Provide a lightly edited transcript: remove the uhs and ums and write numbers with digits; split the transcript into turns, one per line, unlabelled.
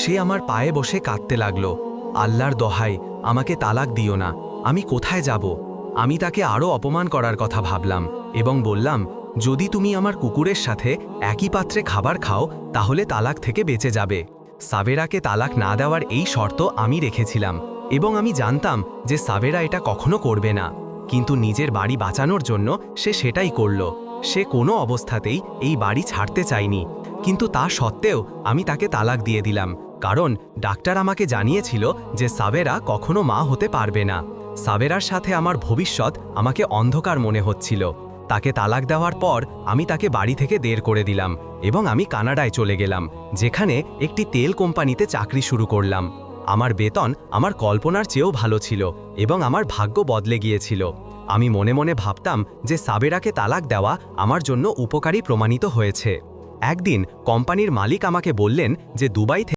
সে আমার পায়ে বসে কাঁদতে লাগলো। আল্লাহর দোহাই, আমাকে তালাক দিও না, আমি কোথায় যাব? আমি তাকে আরও অপমান করার কথা ভাবলাম এবং বললাম, যদি তুমি আমার কুকুরের সাথে একই পাত্রে খাবার খাও তাহলে তালাক থেকে বেঁচে যাবে। সাবেরাকে তালাক না দেওয়ার এই শর্ত আমি রেখেছিলাম এবং আমি জানতাম যে সাবেরা এটা কখনো করবে না, কিন্তু নিজের বাড়ি বাঁচানোর জন্য সে সেটাই করল। সে কোনো অবস্থাতেই এই বাড়ি ছাড়তে চায়নি, কিন্তু তা সত্ত্বেও আমি তাকে তালাক দিয়ে দিলাম, কারণ ডাক্তার আমাকে জানিয়েছিল যে সাবেরা কখনো মা হতে পারবে না। সাবেরার সাথে আমার ভবিষ্যৎ আমাকে অন্ধকার মনে হচ্ছিল। তাকে তালাক দেওয়ার পর আমি তাকে বাড়ি থেকে বের করে দিলাম এবং আমি কানাডায় চলে গেলাম, যেখানে একটি তেল কোম্পানিতে চাকরি শুরু করলাম। আমার বেতন আমার কল্পনার চেয়েও ভালো ছিল এবং আমার ভাগ্য বদলে গিয়েছিল। আমি মনে মনে ভাবতাম যে সাবেরাকে তালাক দেওয়া আমার জন্য উপকারী প্রমাণিত হয়েছে। একদিন কোম্পানির মালিক আমাকে বললেন যে দুবাই